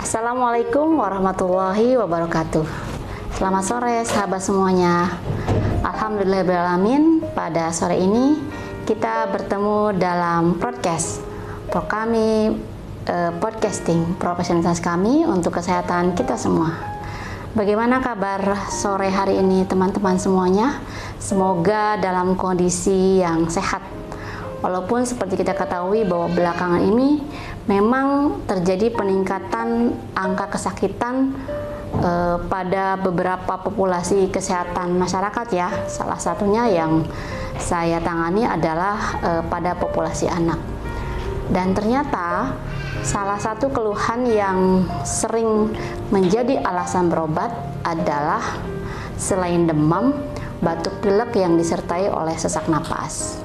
Assalamualaikum warahmatullahi wabarakatuh. Selamat sore sahabat semuanya. Alhamdulillahirrahmanirrahim. Pada sore ini kita bertemu dalam podcast kami, podcasting profesionalitas kami untuk kesehatan kita semua. Bagaimana kabar sore hari ini teman-teman semuanya? Semoga dalam kondisi yang sehat. Walaupun seperti kita ketahui bahwa belakangan ini memang terjadi peningkatan angka kesakitan pada beberapa populasi kesehatan masyarakat ya. Salah satunya yang saya tangani adalah pada populasi anak. Dan ternyata salah satu keluhan yang sering menjadi alasan berobat adalah selain demam, batuk pilek yang disertai oleh sesak napas.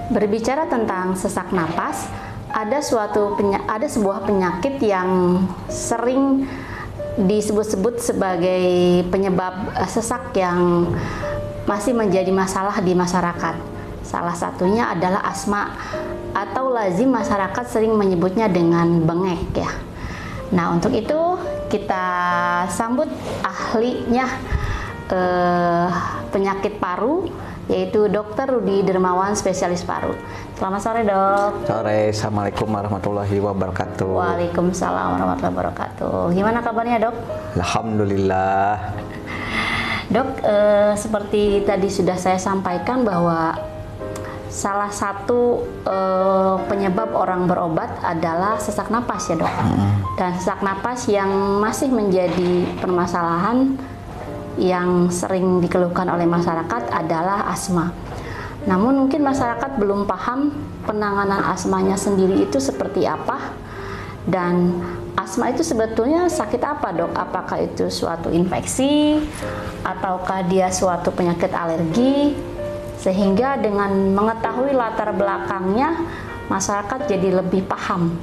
Berbicara tentang sesak napas, ada sebuah penyakit yang sering disebut-sebut sebagai penyebab sesak yang masih menjadi masalah di masyarakat. Salah satunya adalah asma atau lazim masyarakat sering menyebutnya dengan bengek ya. Nah, untuk itu kita sambut ahlinya penyakit paru, yaitu Dr. Rudi Dermawan, spesialis paru. Selamat sore, Dok. Sore, Assalamualaikum warahmatullahi wabarakatuh. Waalaikumsalam warahmatullahi wabarakatuh. Gimana kabarnya, Dok? Alhamdulillah. Dok, seperti tadi sudah saya sampaikan bahwa salah satu penyebab orang berobat adalah sesak napas ya, Dok. Dan sesak napas yang masih menjadi permasalahan yang sering dikeluhkan oleh masyarakat adalah asma. Namun mungkin masyarakat belum paham penanganan asmanya sendiri itu seperti apa, dan asma itu sebetulnya sakit apa, Dok? Apakah itu suatu infeksi ataukah dia suatu penyakit alergi? Sehingga dengan mengetahui latar belakangnya, masyarakat jadi lebih paham,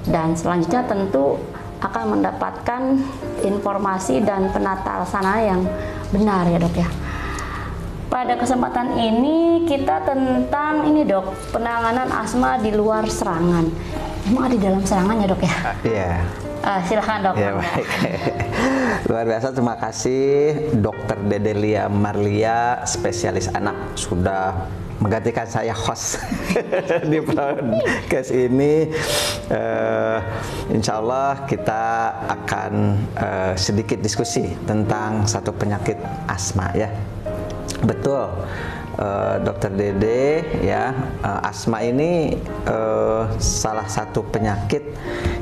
dan selanjutnya tentu akan mendapatkan informasi dan penata laksana yang benar ya, Dok ya. Pada kesempatan ini kita tentang ini, Dok, penanganan asma di luar serangan. Emang ada di dalam serangan ya, Dok ya? Iya. Silahkan, Dok. Ya, baik. Luar biasa, terima kasih Dr. Dedelia Marlia, spesialis anak, sudah menggantikan saya host di podcast ini. Insya Allah kita akan sedikit diskusi tentang satu penyakit asma ya. Betul, Dr. Dede ya, asma ini salah satu penyakit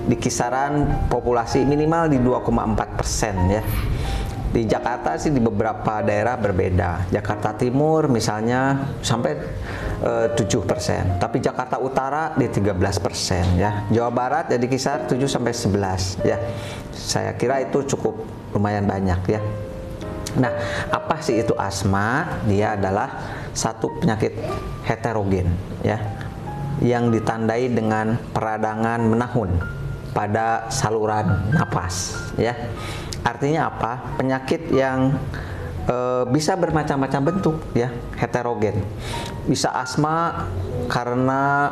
di kisaran populasi minimal di 2,4% ya. Di Jakarta sih di beberapa daerah berbeda. Jakarta Timur misalnya sampai 7%, tapi Jakarta Utara di 13% ya. Jawa Barat ya di kisar 7 sampai 11 ya. Saya kira itu cukup lumayan banyak ya. Nah, apa sih itu asma? Dia adalah satu penyakit heterogen ya, yang ditandai dengan peradangan menahun pada saluran napas ya. Artinya apa? Penyakit yang bisa bermacam-macam bentuk ya, heterogen. Bisa asma karena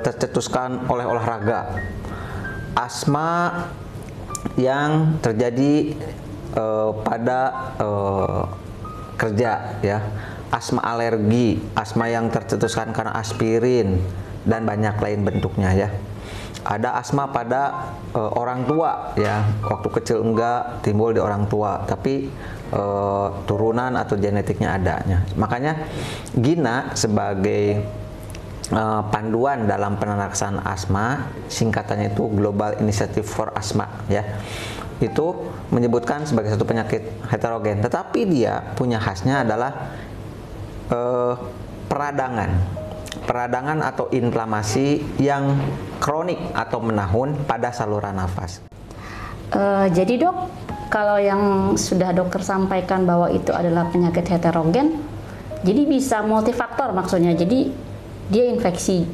tercetuskan oleh olahraga. Asma yang terjadi pada kerja ya. Asma alergi, asma yang tercetuskan karena aspirin, dan banyak lain bentuknya ya. Ada asma pada orang tua ya, waktu kecil enggak timbul di orang tua, tapi turunan atau genetiknya adanya. Makanya GINA sebagai panduan dalam penelaksanaan asma, singkatannya itu Global Initiative for Asthma ya, itu menyebutkan sebagai satu penyakit heterogen, tetapi dia punya khasnya adalah peradangan atau inflamasi yang kronik atau menahun pada saluran nafas. Jadi, Dok, kalau yang sudah dokter sampaikan bahwa itu adalah penyakit heterogen, jadi bisa multifaktor maksudnya. Jadi dia infeksi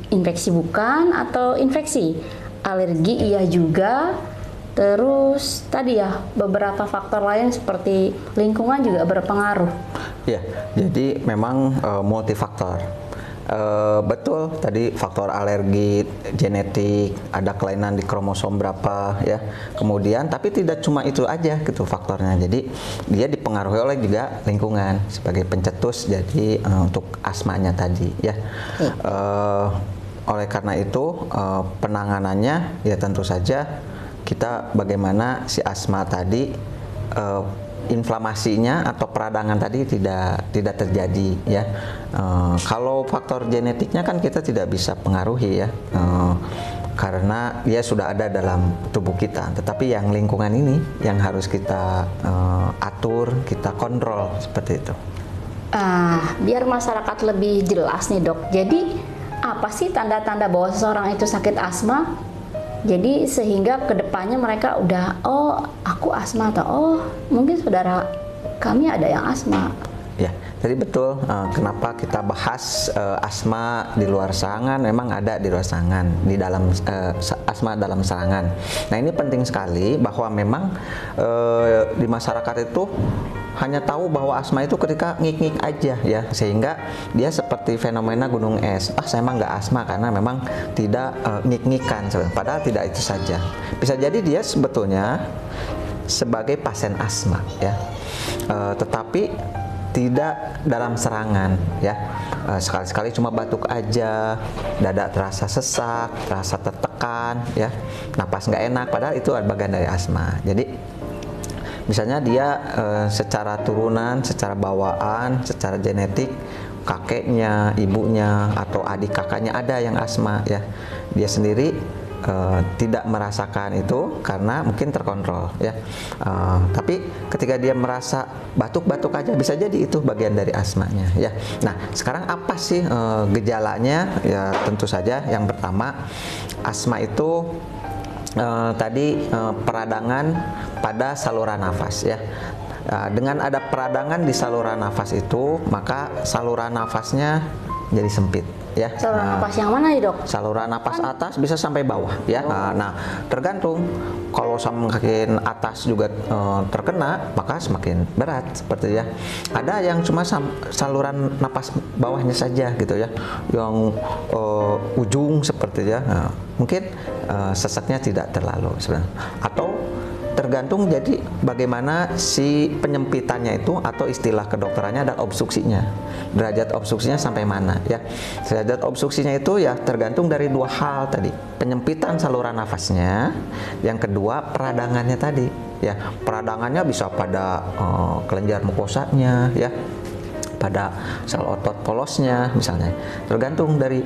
bukan, atau infeksi, alergi iya juga, terus tadi ya beberapa faktor lain seperti lingkungan juga berpengaruh. Ya, jadi memang multifaktor. Betul, tadi faktor alergi, genetik, ada kelainan di kromosom berapa ya. Kemudian tapi tidak cuma itu aja gitu faktornya. Jadi dia dipengaruhi oleh juga lingkungan sebagai pencetus jadi untuk asmanya tadi ya. Oleh karena itu penanganannya ya tentu saja kita bagaimana si asma tadi inflamasinya atau peradangan tadi tidak terjadi ya. Kalau faktor genetiknya kan kita tidak bisa pengaruhi ya, karena dia sudah ada dalam tubuh kita. Tetapi yang lingkungan ini yang harus kita atur, kita kontrol seperti itu. Biar masyarakat lebih jelas nih dok. Jadi apa sih tanda-tanda bahwa seseorang itu sakit asma? Jadi sehingga kedepannya mereka udah, oh aku asma, atau oh mungkin saudara kami ada yang asma. Ya, jadi betul kenapa kita bahas asma di luar serangan, memang ada di luar serangan, di dalam asma dalam serangan. Nah ini penting sekali bahwa memang di masyarakat itu hanya tahu bahwa asma itu ketika ngik-ngik aja ya, sehingga dia seperti fenomena gunung es. Saya emang nggak asma karena memang tidak ngik-ngikan, padahal tidak itu saja. Bisa jadi dia sebetulnya sebagai pasien asma ya, tetapi tidak dalam serangan ya. Sekali-sekali cuma batuk aja, dada terasa sesak, terasa tertekan ya, napas nggak enak, padahal itu bagian dari asma. Jadi misalnya dia secara turunan, secara bawaan, secara genetik, kakeknya, ibunya, atau adik kakaknya ada yang asma ya. Dia sendiri tidak merasakan itu karena mungkin terkontrol ya. Tapi ketika dia merasa batuk-batuk aja, bisa jadi itu bagian dari asmanya ya. Nah, sekarang apa sih gejalanya? Ya tentu saja yang pertama, asma itu tadi peradangan pada saluran nafas ya. Dengan ada peradangan di saluran nafas itu, maka saluran nafasnya jadi sempit ya. Saluran nafas yang mana ya dok? Saluran nafas atas bisa sampai bawah ya. Nah, tergantung, kalau semakin atas juga terkena, maka semakin berat seperti ya. Ada yang cuma saluran nafas bawahnya saja gitu ya, yang ujung seperti ya. Mungkin sesaknya tidak terlalu sebenarnya. Atau tergantung jadi bagaimana si penyempitannya itu, atau istilah kedokterannya adalah obstruksinya. Derajat obstruksinya sampai mana ya. Derajat obstruksinya itu ya tergantung dari dua hal tadi. Penyempitan saluran nafasnya, yang kedua peradangannya tadi ya. Peradangannya bisa pada kelenjar mukosanya ya, pada sel otot polosnya misalnya. Tergantung dari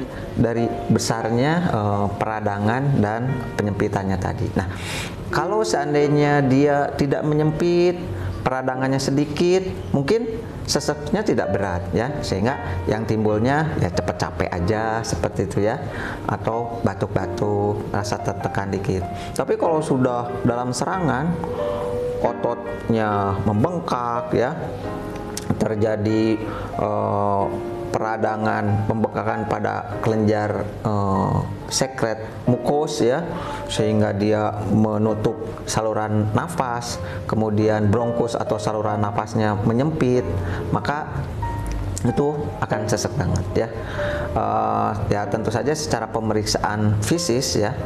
besarnya peradangan dan penyempitannya tadi. Nah, kalau seandainya dia tidak menyempit, peradangannya sedikit, mungkin seseknya tidak berat ya, sehingga yang timbulnya ya cepat capek aja seperti itu ya, atau batuk-batuk, rasa tertekan dikit. Tapi kalau sudah dalam serangan, ototnya membengkak ya, terjadi peradangan, pembengkakan pada kelenjar sekret mukos ya, sehingga dia menutup saluran nafas, kemudian bronkus atau saluran nafasnya menyempit, maka itu akan sesek banget ya. Ya tentu saja secara pemeriksaan fisis ya,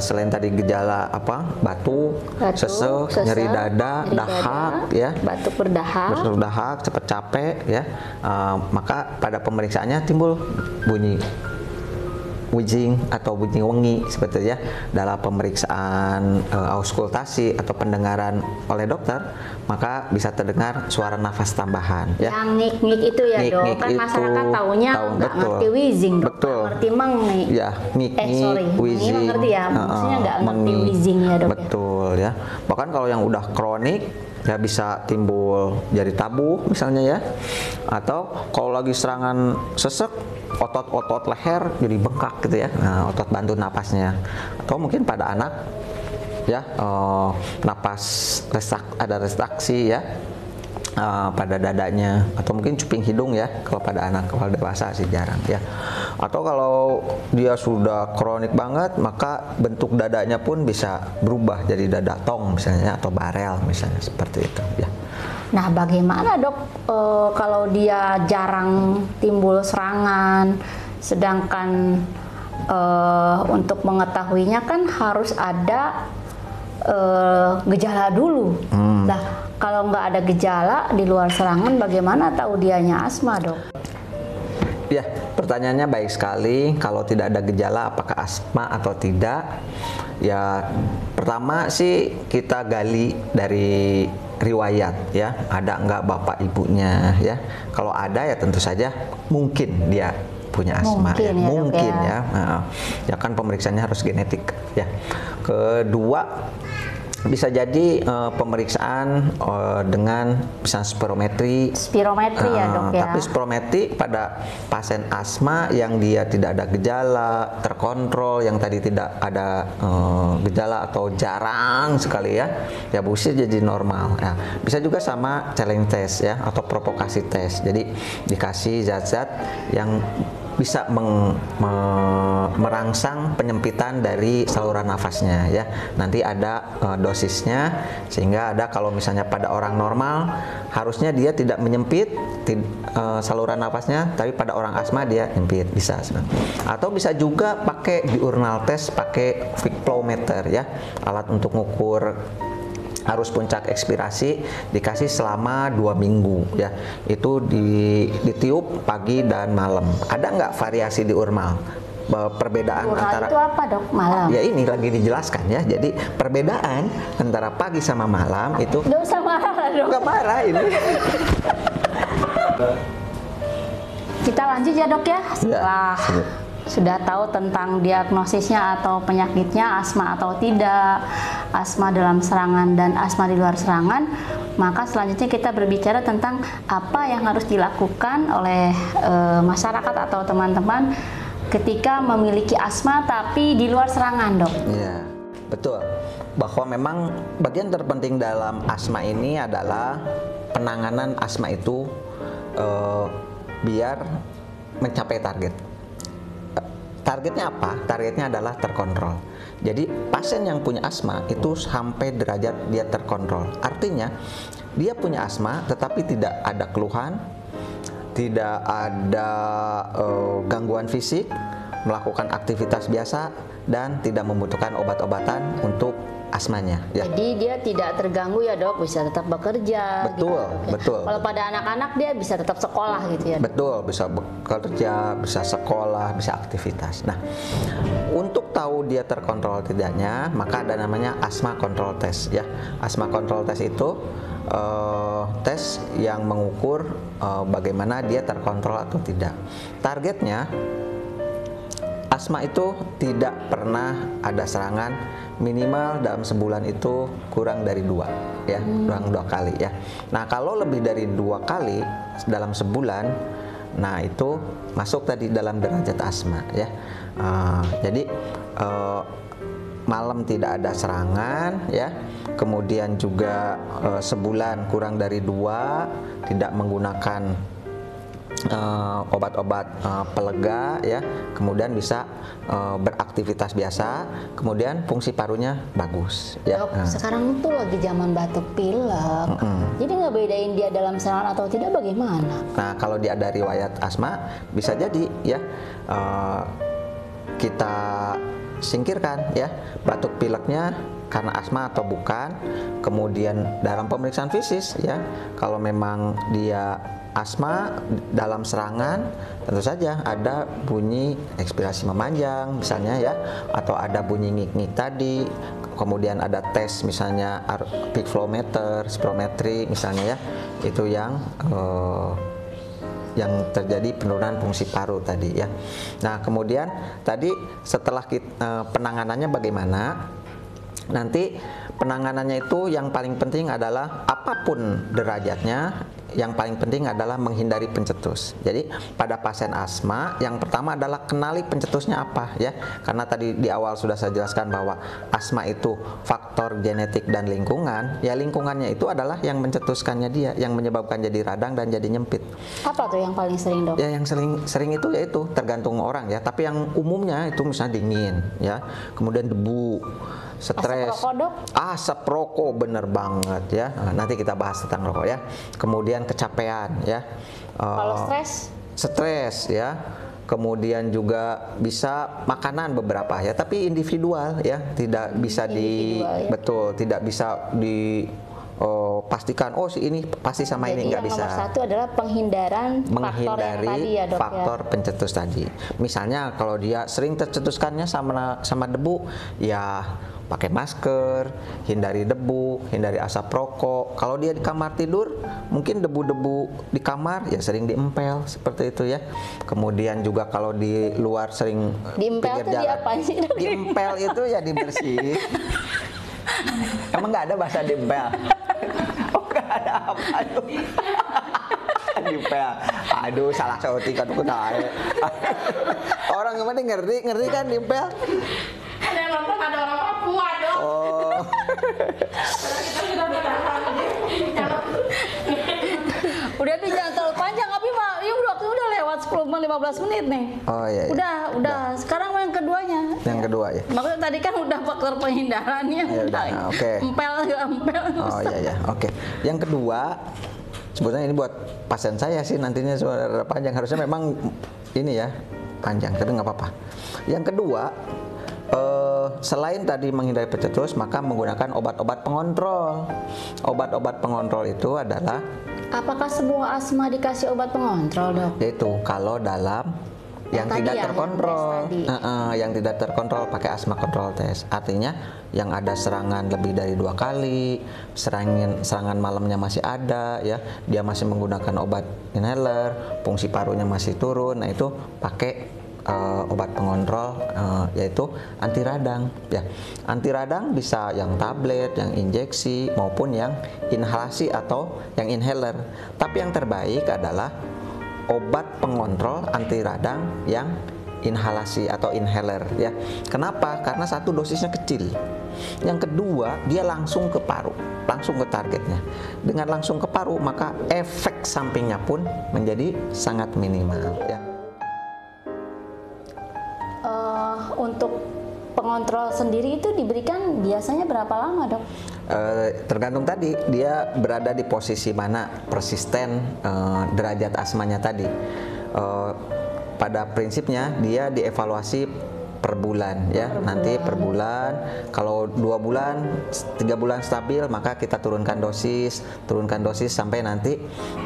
selain tadi gejala batuk, sesek, nyeri dada, dahak ya, batuk berdahak, cepat capek ya, maka pada pemeriksaannya timbul bunyi wheezing atau bunyi wengi seperti ya. Dalam pemeriksaan auskultasi atau pendengaran oleh dokter, maka bisa terdengar suara nafas tambahan ya. Yang ngik-ngik itu ya dok, kan masyarakat taunya nggak ngerti wheezing, betul, ngerti meng nih ya, ngik-ngik, wheezing, ngerti ya, maksudnya nggak ngerti wheezing ya dok. Betul ya. Bahkan kalau yang udah kronik ya bisa timbul jadi tabuh misalnya ya, atau kalau lagi serangan sesek, otot-otot leher jadi bengkak gitu ya, otot bantu napasnya. Atau mungkin pada anak ya, napas ada restraksi ya pada dadanya, atau mungkin cuping hidung ya kalau pada anak. Kalau dewasa sih jarang ya. Atau kalau dia sudah kronik banget, maka bentuk dadanya pun bisa berubah jadi dada tong misalnya, atau barel misalnya, seperti itu ya. Nah, bagaimana dok kalau dia jarang timbul serangan, Sedangkan untuk mengetahuinya kan harus ada gejala dulu. Nah, kalau nggak ada gejala di luar serangan, bagaimana tahu dianya asma, dok? Ya, pertanyaannya baik sekali. Kalau tidak ada gejala, apakah asma atau tidak? Ya, pertama sih kita gali dari riwayat ya, ada nggak bapak ibunya ya. Kalau ada ya tentu saja mungkin dia punya asma mungkin, ya, mungkin dok, ya. Ya kan pemeriksaannya harus genetik ya. Kedua, bisa jadi pemeriksaan dengan misalnya spirometri. Spirometri ya, dok ya. Tapi spirometri pada pasien asma yang dia tidak ada gejala, terkontrol, yang tadi tidak ada gejala atau jarang sekali ya bisa jadi normal. Ya. Bisa juga sama challenge test ya atau provokasi test. Jadi dikasih zat-zat yang bisa merangsang penyempitan dari saluran nafasnya ya. Nanti ada dosisnya, sehingga ada kalau misalnya pada orang normal harusnya dia tidak menyempit saluran nafasnya, tapi pada orang asma dia nyempit, bisa. Atau bisa juga pakai diurnal test, pakai peak flow meter ya, alat untuk mengukur arus puncak ekspirasi, dikasih selama 2 minggu ya. Itu ditiup pagi dan malam. Ada nggak variasi diurnal? Perbedaan Diurnal antara itu apa, dok? Malam. Ya ini lagi dijelaskan ya. Jadi perbedaan antara pagi sama malam itu Nggak usah marah lah, dok. nggak marah ini. Kita lanjut ya, dok ya. Setelah Ya, sudah tahu tentang diagnosisnya atau penyakitnya, asma atau tidak, asma dalam serangan dan asma di luar serangan, maka selanjutnya kita berbicara tentang apa yang harus dilakukan oleh masyarakat atau teman-teman ketika memiliki asma tapi di luar serangan, dok. Ya, betul. Bahwa memang bagian terpenting dalam asma ini adalah penanganan asma itu biar mencapai target. Targetnya apa? Targetnya adalah terkontrol. Jadi pasien yang punya asma itu sampai derajat dia terkontrol. Artinya dia punya asma tetapi tidak ada keluhan, tidak ada gangguan fisik, melakukan aktivitas biasa, dan tidak membutuhkan obat-obatan untuk asmanya ya. Jadi dia tidak terganggu ya, dok, bisa tetap bekerja. Betul, gitu, dok, ya. betul. Kalau pada anak-anak dia bisa tetap sekolah gitu ya, dok? Betul, bisa bekerja, bisa sekolah, bisa aktivitas. Nah, untuk tahu dia terkontrol tidaknya, maka ada namanya asma control test ya. Asma control test itu tes yang mengukur bagaimana dia terkontrol atau tidak. Targetnya, asma itu tidak pernah ada serangan, minimal dalam sebulan itu kurang dari 2 ya, kurang 2 kali ya. Nah, kalau lebih dari 2 kali dalam sebulan, nah itu masuk tadi dalam derajat asma ya. Jadi malam tidak ada serangan ya, kemudian juga sebulan kurang dari 2, tidak menggunakan obat-obat pelega ya, kemudian bisa beraktivitas biasa, kemudian fungsi parunya bagus ya. Dok, sekarang tuh lagi zaman batuk pilek, jadi nggak bedain dia dalam serangan atau tidak bagaimana? Nah, kalau dia ada riwayat asma, bisa jadi ya kita singkirkan ya batuk pileknya karena asma atau bukan. Kemudian dalam pemeriksaan fisik ya, kalau memang dia asma dalam serangan, tentu saja ada bunyi ekspirasi memanjang misalnya ya, atau ada bunyi ngik-ngik tadi, kemudian ada tes misalnya peak flow meter, spirometri misalnya ya, itu yang terjadi penurunan fungsi paru tadi ya. Nah, kemudian tadi setelah penanganannya bagaimana? Nanti penanganannya itu yang paling penting adalah apapun derajatnya, yang paling penting adalah menghindari pencetus. Jadi pada pasien asma yang pertama adalah kenali pencetusnya apa ya. Karena tadi di awal sudah saya jelaskan bahwa asma itu faktor genetik dan lingkungan. Ya, lingkungannya itu adalah yang mencetuskannya dia, yang menyebabkan jadi radang dan jadi nyempit. Apa tuh yang paling sering, dok? Ya, yang sering itu yaitu tergantung orang ya. Tapi yang umumnya itu misalnya dingin ya, kemudian debu, stres, asap rokok, dok? Asap rokok, bener banget ya. Nah, nanti kita bahas tentang rokok ya. Kemudian kecapean ya. Kalau stres ya. kemudian juga bisa makanan beberapa ya, tapi individual ya, tidak bisa ya. betul, tidak bisa di pastikan si ini pasti sama Jadi ini, nggak yang bisa. Nomor satu adalah menghindari faktor pencetus tadi. Misalnya kalau dia sering tercetuskannya sama debu, ya pakai masker, hindari debu, hindari asap rokok. Kalau dia di kamar tidur, mungkin debu-debu di kamar ya sering diempel seperti itu ya. Kemudian juga kalau di luar sering diempel pinggir jalan, diempel itu ya dibersihin. Emang nggak ada bahasa diempel? Oh, nggak ada apa tuh? Diempel. Aduh, salah sauti kan aku tahu. Orang yang penting ngerti kan diempel? Ada yang nonton, ada orang Papua dong. Oh. Kita sudah bertahan. Udah tuh jangan terlalu panjang, tapi Pak, ya waktunya udah lewat 10-15 menit nih. Oh iya. Udah. Sekarang yang keduanya. Yang kedua ya. Maksudnya tadi kan udah faktor penghindarannya. Ya udah, oke. Empel. Oh iya, oke. Yang kedua, sebetulnya ini buat pasien saya sih nantinya suara panjang, harusnya memang ini ya panjang, tapi nggak apa-apa. Yang kedua, selain tadi menghindari pencetus, maka menggunakan obat-obat pengontrol. Obat-obat pengontrol itu adalah, apakah semua asma dikasih obat pengontrol, Dok? yaitu kalau dalam yang tidak terkontrol, yang tidak terkontrol pakai asma control test. Artinya yang ada serangan lebih dari 2 kali, serangan malamnya masih ada, ya, dia masih menggunakan obat inhaler, fungsi parunya masih turun, nah itu pakai obat pengontrol, yaitu anti radang. Ya, anti radang bisa yang tablet, yang injeksi maupun yang inhalasi atau yang inhaler. Tapi yang terbaik adalah obat pengontrol anti radang yang inhalasi atau inhaler ya. Kenapa? Karena satu dosisnya kecil. Yang kedua, dia langsung ke paru, langsung ke targetnya. Dengan langsung ke paru, maka efek sampingnya pun menjadi sangat minimal ya. Untuk pengontrol sendiri itu diberikan biasanya berapa lama, Dok? Tergantung tadi dia berada di posisi mana persisten derajat asmanya tadi. Pada prinsipnya dia dievaluasi per bulan ya, nanti per bulan. Kalau 2 bulan, 3 bulan stabil, maka kita turunkan dosis sampai nanti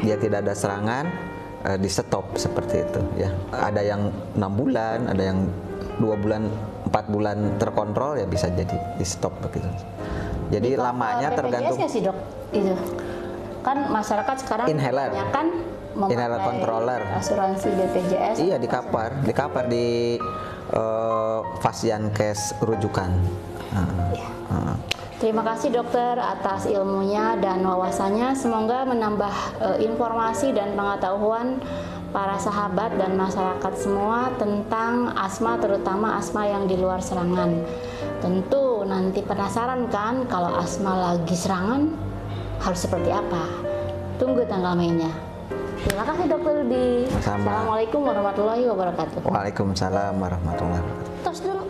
dia tidak ada serangan, di stop seperti itu ya. Ada yang 6 bulan, ada yang 2 bulan, 4 bulan terkontrol, ya bisa jadi di stop begitu. Jadi lamanya tergantung. BPJS sih, Dok? Itu kan masyarakat sekarang Inhaler. kebanyakan memakai Inhaler controller. asuransi BPJS. Iya, di cover di Fasiankes rujukan. Terima kasih dokter atas ilmunya dan wawasannya. Semoga menambah informasi dan pengetahuan para sahabat dan masyarakat semua tentang asma, terutama asma yang di luar serangan. Tentu nanti penasaran kan kalau asma lagi serangan harus seperti apa? Tunggu tanggal mainnya. Terima kasih Dokter Rudi. Sama. Assalamualaikum warahmatullahi wabarakatuh. Waalaikumsalam warahmatullahi wabarakatuh. Tos dulu.